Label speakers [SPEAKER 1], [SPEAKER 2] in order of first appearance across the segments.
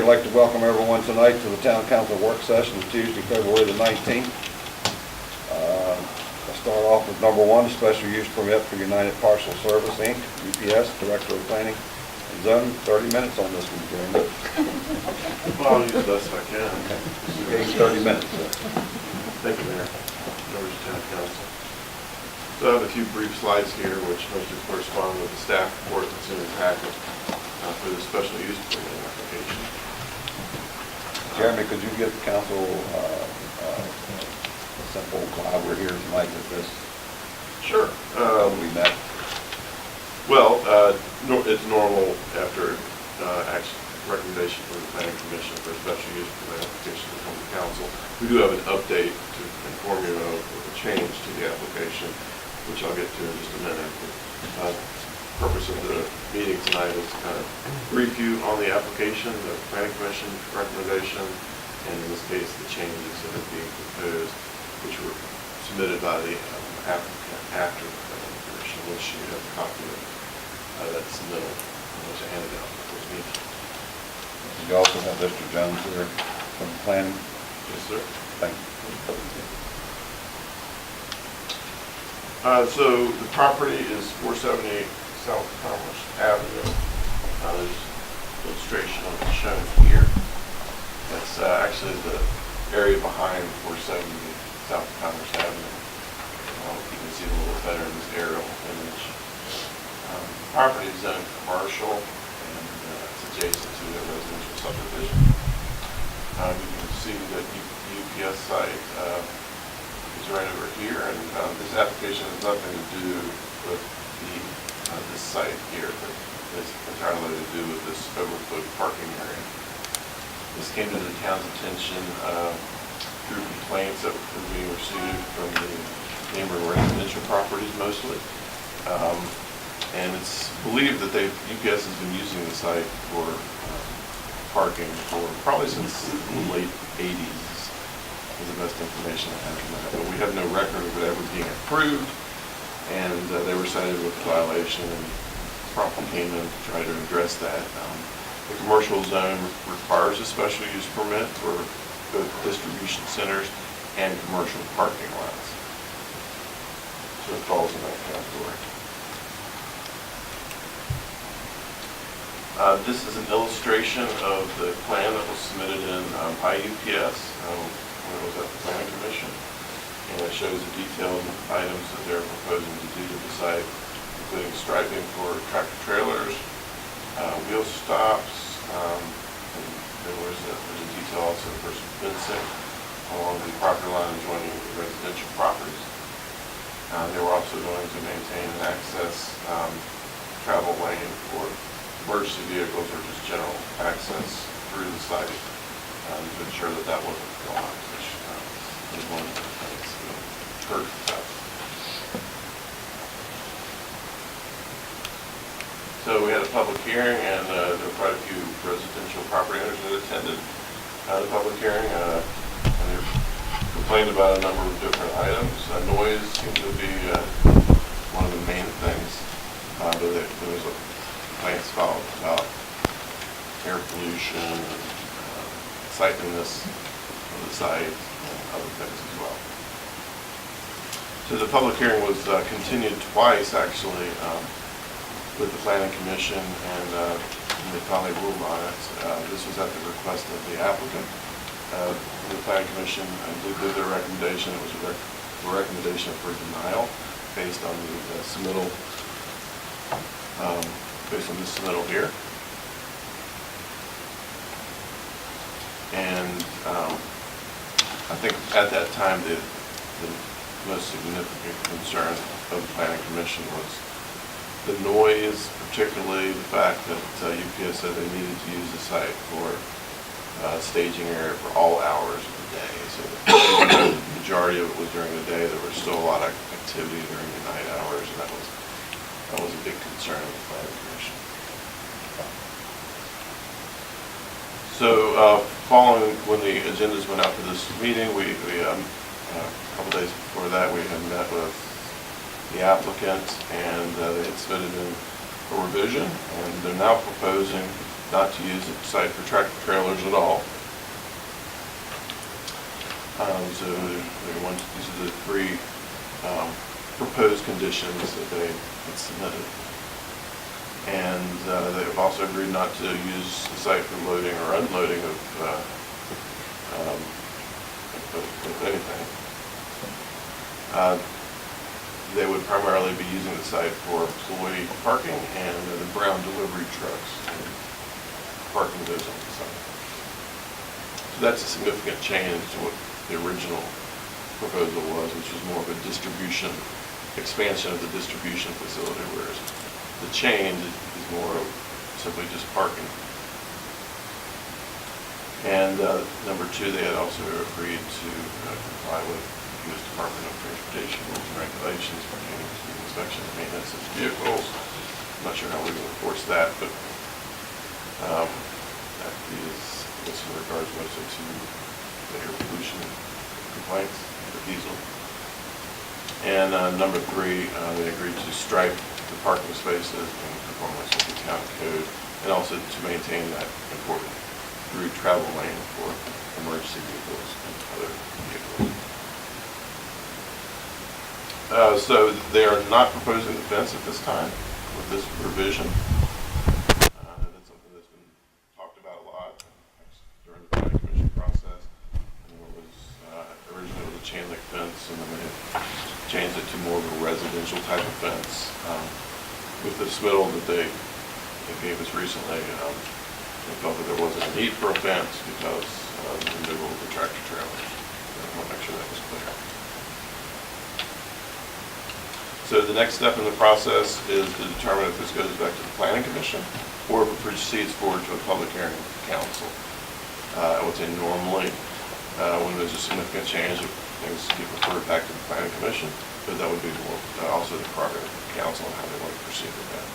[SPEAKER 1] I'd like to welcome everyone tonight to the Town Council work session, Tuesday, February the 19th. I'll start off with number one, special use permit for United Parcel Service, Inc., UPS, Director of Planning and Zoning. 30 minutes on this one, Jeremy.
[SPEAKER 2] Well, I'll use the best I can.
[SPEAKER 1] Okay, 30 minutes.
[SPEAKER 2] Thank you, Mayor. Members of Town Council. So I have a few brief slides here, which mostly correspond with the staff report that's in the packet for the special use permit application.
[SPEAKER 1] Jeremy, could you give the council a simple why we're here tonight with this?
[SPEAKER 2] Sure.
[SPEAKER 1] We met.
[SPEAKER 2] Well, it's normal after action recommendation from the Planning Commission for a special use permit application to come to council. We do have an update to inform you of a change to the application, which I'll get to in just a minute. The purpose of the meeting tonight is to kind of brief you on the application, the Planning Commission recommendation, and in this case, the changes that are being proposed, which were submitted by the applicant after the Planning Commission, which you have a copy of that submittal, which I handed out before the meeting.
[SPEAKER 1] You also have Mr. Jones here from planning.
[SPEAKER 2] Yes, sir.
[SPEAKER 1] Thank you.
[SPEAKER 2] So the property is 478 South Commerce Avenue. There's an illustration of it shown here. That's actually the area behind 470 South Commerce Avenue. You can see it a little better in this aerial image. Property is zoned commercial, and it's adjacent to a residential subdivision. You can see that UPS site is right over here, and this application has nothing to do with this site here, but it's entirely to do with this overflow parking area. This came to the town's attention through complaints that were being received from the neighboring residential properties mostly. And it's believed that UPS has been using the site for parking for probably since the late 80s, is the best information I have on that. But we have no record of it ever being approved, and they were cited with a violation and promptly came in to try to address that. The commercial zone requires a special use permit for both distribution centers and commercial parking lots. So it falls in that category. This is an illustration of the plan that was submitted in IUPS when it was at the Planning Commission. And it shows the detailed items that they're proposing to do to the site, including striping for tractor trailers, wheel stops, and there's a detail also for some fencing along the property line adjoining the residential properties. They were also going to maintain an access travel lane for emergency vehicles or just general access through the site to ensure that that wasn't blocked, which is one of the things that hurt that. So we had a public hearing, and there were quite a few residential property owners that attended the public hearing, and they complained about a number of different items. Noise seemed to be one of the main things. There was a complaints filed about air pollution and sightliness of the site and other things as well. So the public hearing was continued twice actually with the Planning Commission, and they finally ruled on it. This was at the request of the applicant. The Planning Commission did their recommendation. It was a recommendation for denial based on the submittal. Based on this submittal here. And I think at that time the most significant concern of the Planning Commission was the noise, particularly the fact that UPS said they needed to use the site for staging area for all hours of the day. So the majority of it was during the day. There was still a lot of activity during the night hours, and that was a big concern of the Planning Commission. So following when the agendas went out for this meeting, a couple days before that, we had met with the applicant, and they had submitted in a revision, and they're now proposing not to use the site for tractor trailers at all. So these are the three proposed conditions that they had submitted. And they've also agreed not to use the site for loading or unloading of anything. They would primarily be using the site for employee parking and the brown delivery trucks and parking those on the site. So that's a significant change to what the original proposal was, which was more of a distribution, expansion of the distribution facility, whereas the change is more simply just parking. And number two, they had also agreed to comply with U.S. Department of Transportation rules and regulations pertaining to inspection and maintenance of vehicles. I'm not sure how we will enforce that, but that is in regards mostly to the air pollution complaints for diesel. And number three, they agreed to stripe the parking spaces in conformance with the county code, and also to maintain that important through travel lane for emergency vehicles and other vehicles. So they are not proposing the fence at this time with this revision. That's something that's been talked about a lot during the planning commission process. And it was originally a chain link fence, and then they changed it to more of a residential type of fence. With the submittal that they gave us recently, they felt that there wasn't a need for a fence because of the removal of the tractor trailers. I want to make sure that was clear. So the next step in the process is to determine if this goes back to the planning commission or if it proceeds forward to a public hearing with the council. I would say normally when there's a significant change, things get referred back to the planning commission, but that would be more also the prerogative of the council and how they want to proceed with that.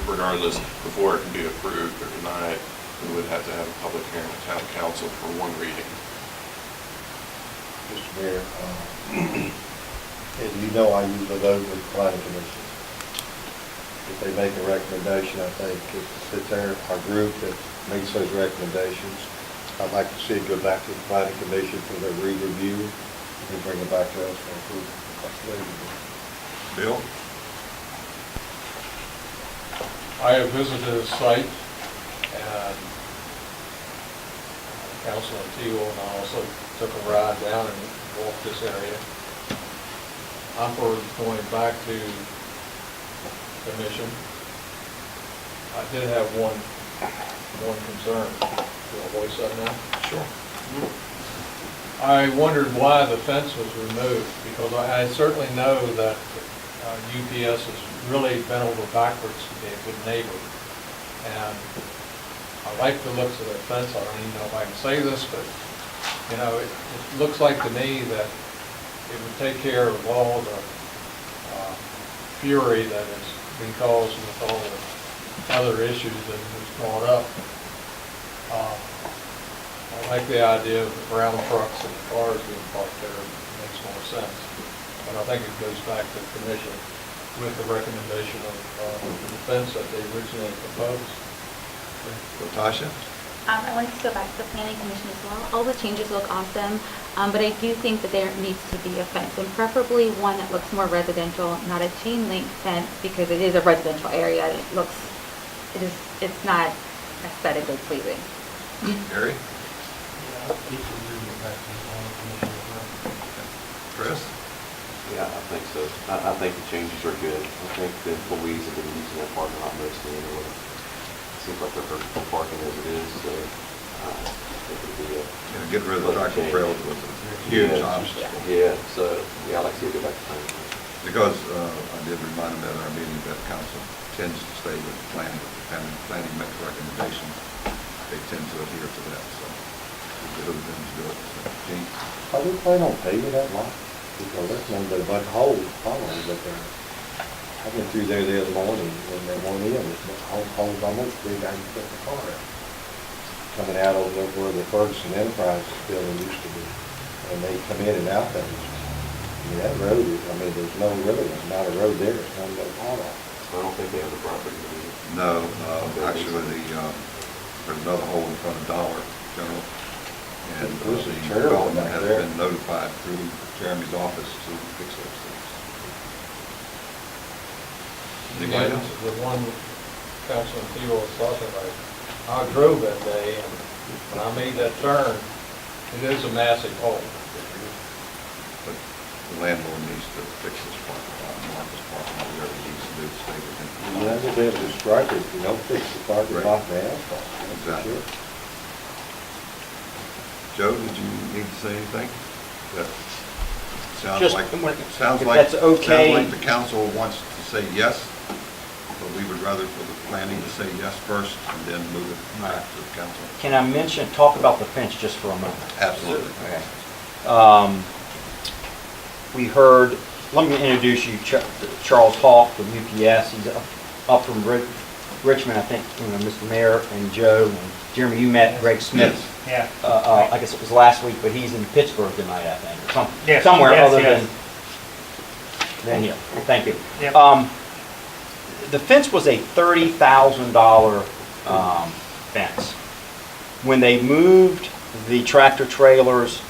[SPEAKER 2] Regardless, before it can be approved or denied, we would have to have a public hearing with town council for one reading.
[SPEAKER 3] Mr. Mayor, as you know, I usually vote with the planning commission. If they make a recommendation, I think it sits there, our group that makes those recommendations, I'd like to see it go back to the planning commission for their re-review and bring it back to us for approval.
[SPEAKER 1] Bill?
[SPEAKER 4] I have visited the site, and Councilman Teal and I also took a ride down and walked this area. I'm for going back to commission. I did have one concern. Do I voice that now?
[SPEAKER 1] Sure.
[SPEAKER 4] I wondered why the fence was removed, because I certainly know that UPS has really bent over backwards to be a good neighbor. And I like the looks of their fence. I don't even know if I can say this, but you know, it looks like to me that it would take care of all the fury that has been caused with all the other issues that was brought up. I like the idea of the brown trucks and the cars being parked there. It makes more sense. But I think it goes back to the commission with the recommendation of the fence that they originally proposed.
[SPEAKER 1] Latasha?
[SPEAKER 5] I'd like to go back to the planning commission as well. All the changes look awesome, but I do think that there needs to be a fence, and preferably one that looks more residential, not a chain link fence, because it is a residential area. It's not aesthetically pleasing.
[SPEAKER 1] Gary? Chris?
[SPEAKER 6] Yeah, I think so. I think the changes are good. I think the employees have been using that parking lot mostly anyway. It seems like they're comfortable parking as it is, so I think it'd be a...
[SPEAKER 1] Yeah, getting rid of the tractor trailers was a huge option.
[SPEAKER 6] Yeah, so, yeah, I'd like to see it go back to planning.
[SPEAKER 1] Because I did remind them at our meeting that council tends to stay with the planning. If the planning makes recommendations, they tend to adhere to that, so it's good of them to do it. So, Gene?
[SPEAKER 3] Are we planning on paving that lot? Because there's one that a bunch of holes following up there. I went through there the other morning when they went in, there's holes almost big, I can put the car out. Coming out over there where the Ferguson Enterprise building used to be. And they come in and out there. I mean, that road is, there's no really, there's not a road there, it's not no pothole.
[SPEAKER 6] I don't think they have the property. do they?
[SPEAKER 1] No, actually, there's another hole in front of Dollar General. And
[SPEAKER 3] This is
[SPEAKER 1] the
[SPEAKER 3] terrible
[SPEAKER 1] development
[SPEAKER 3] back
[SPEAKER 1] has
[SPEAKER 3] there.
[SPEAKER 1] been notified through Jeremy's office to fix those things. Anybody
[SPEAKER 4] Again,
[SPEAKER 1] else?
[SPEAKER 4] the one Councilman Tebow was talking about, I drove that day, and when I made that turn, it is a massive hole.
[SPEAKER 1] But the landlord needs to fix this parking lot, mark this parking lot, whatever he needs to do to stay within.
[SPEAKER 3] You have to be able to strike it, if you don't fix the parking lot, the asphalt. That's for
[SPEAKER 1] Exactly.
[SPEAKER 3] sure.
[SPEAKER 1] Joe, did you need to say anything? That sounds
[SPEAKER 7] Just
[SPEAKER 1] like,
[SPEAKER 7] when-
[SPEAKER 1] sounds
[SPEAKER 7] if
[SPEAKER 1] like,
[SPEAKER 7] that's okay.
[SPEAKER 1] sounds like the council wants to say yes, but we would rather for the planning to say yes first and then move it back to the council.
[SPEAKER 7] Can I talk about the fence just for a moment?
[SPEAKER 1] Absolutely.
[SPEAKER 7] Okay. We heard, let me introduce you, Charles Hawk from UPS. He's up from Richmond, I think, Mr. Mayor and Joe, and Jeremy, you met Greg Smith.
[SPEAKER 1] Yes.
[SPEAKER 8] Yeah.
[SPEAKER 7] I guess it was last week, but he's in Pittsburgh tonight, I think, or
[SPEAKER 8] Yes,
[SPEAKER 7] somewhere
[SPEAKER 8] yes,
[SPEAKER 7] other
[SPEAKER 8] yes.
[SPEAKER 7] than here. Thank you.
[SPEAKER 8] Yep.
[SPEAKER 7] The fence was a $30,000 fence. When they moved the tractor trailers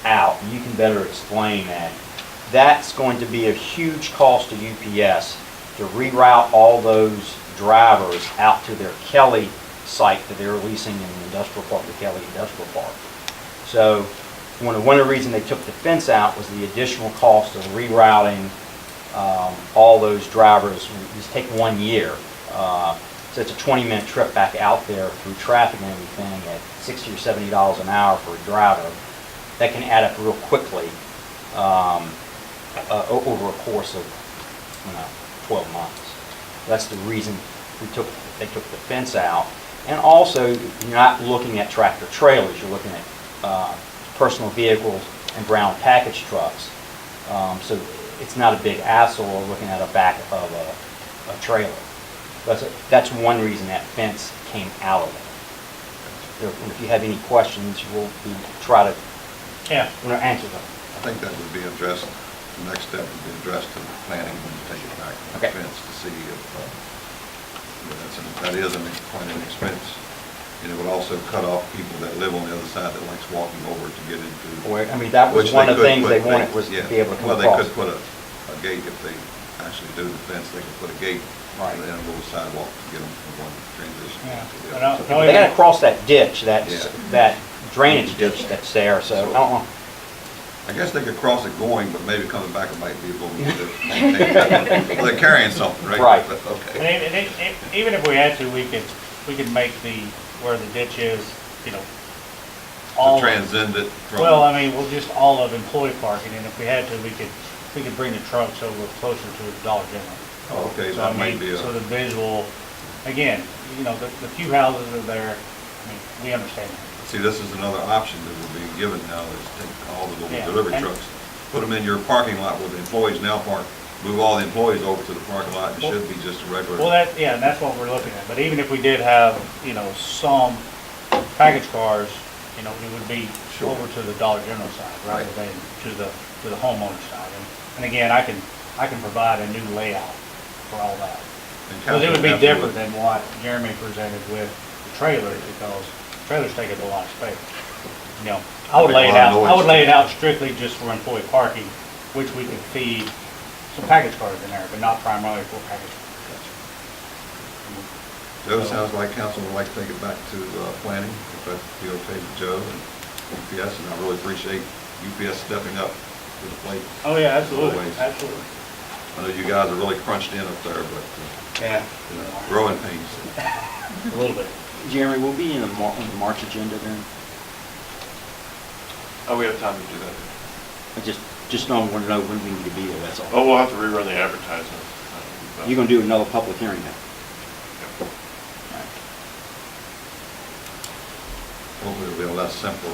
[SPEAKER 7] out, you can better explain that, that's going to be a huge cost to UPS to reroute all those drivers out to their Kelly site that they're leasing in the industrial park, the Kelly Industrial Park. So one of the reasons they took the fence out was the additional cost of rerouting all those drivers. Just take 1 year. So it's a 20-minute trip back out there through traffic and everything at $60 or $70 an hour for a driver. That can add up real quickly over a course of 12 months. That's the reason they took the fence out. And also, you're not looking at tractor trailers, you're looking at personal vehicles and ground package trucks. So it's not a big hassle of looking at a back of a trailer. That's one reason that fence came out of it. If you have any questions, we'll try to
[SPEAKER 8] Yeah.
[SPEAKER 7] answer them.
[SPEAKER 1] I think that would be addressed, the next step would be addressed to the planning when you take it back to the
[SPEAKER 7] Okay.
[SPEAKER 1] fence to see if, that is quite an expense. And it would also cut off people that live on the other side that likes walking over to get into.
[SPEAKER 7] I mean, that was
[SPEAKER 1] Which
[SPEAKER 7] one of the
[SPEAKER 1] could
[SPEAKER 7] things
[SPEAKER 1] put-
[SPEAKER 7] they wanted was to
[SPEAKER 1] yeah.
[SPEAKER 7] be able to come
[SPEAKER 1] Well,
[SPEAKER 7] across.
[SPEAKER 1] they could put a gate if they actually do the fence, they could put a gate.
[SPEAKER 7] Right.
[SPEAKER 1] And then a little sidewalk to get them from one transition
[SPEAKER 8] Yeah.
[SPEAKER 1] to the
[SPEAKER 8] But
[SPEAKER 1] other.
[SPEAKER 8] no,
[SPEAKER 7] They gotta cross that ditch, that
[SPEAKER 1] Yeah.
[SPEAKER 7] drainage ditch that's there, so I don't know.
[SPEAKER 1] I guess they could cross it going, but maybe coming back it might be a little more difficult. Well, they're carrying something, right?
[SPEAKER 7] Right.
[SPEAKER 1] But,
[SPEAKER 8] And
[SPEAKER 1] okay.
[SPEAKER 8] even if we had to, we could make where the ditch is,
[SPEAKER 1] To
[SPEAKER 8] all.
[SPEAKER 1] transcend it from.
[SPEAKER 8] Well, I mean, we'll just all of employee parking, and if we had to, we could bring the trucks over closer to the Dollar General.
[SPEAKER 1] Oh, okay, so
[SPEAKER 8] So I
[SPEAKER 1] that might
[SPEAKER 8] mean,
[SPEAKER 1] be a.
[SPEAKER 8] so the visual, again, the few houses are there, I mean, we understand that.
[SPEAKER 1] See, this is another option that we're being given now, is take all the
[SPEAKER 8] Yeah,
[SPEAKER 1] little delivery
[SPEAKER 8] and-
[SPEAKER 1] trucks, put them in your parking lot where the employees now park, move all the employees over to the parking lot, it should be just a regular.
[SPEAKER 8] Well, and that's what we're looking at, but even if we did have, some package cars, it would be
[SPEAKER 1] Sure.
[SPEAKER 8] over to the Dollar General side rather
[SPEAKER 1] Right.
[SPEAKER 8] than to the homeowner side. And again, I can provide a new layout for all that.
[SPEAKER 1] And
[SPEAKER 8] Because it would be
[SPEAKER 1] council
[SPEAKER 8] different than what Jeremy presented with the trailers, because trailers take up a lot of space. I would lay it out, strictly just for employee parking, which we could feed some package cars in there, but not primarily for package cars.
[SPEAKER 1] Joe, sounds like council would like to take it back to planning, if that be okay with Joe and UPS, and I really appreciate UPS stepping up to the plate.
[SPEAKER 8] Oh, yeah, absolutely,
[SPEAKER 1] Always.
[SPEAKER 8] absolutely.
[SPEAKER 1] I know you guys are really crunched in up there, but,
[SPEAKER 8] Yeah.
[SPEAKER 1] growing pains.
[SPEAKER 8] A little bit.
[SPEAKER 9] Jeremy, we'll be in on the March agenda then.
[SPEAKER 2] Oh, we have time to do that.
[SPEAKER 9] I just don't want to know when we need to be there, that's all.
[SPEAKER 2] Oh, we'll have to rerun the advertisement.
[SPEAKER 9] You're going to do another public hearing now?
[SPEAKER 1] Hopefully it'll be a less simple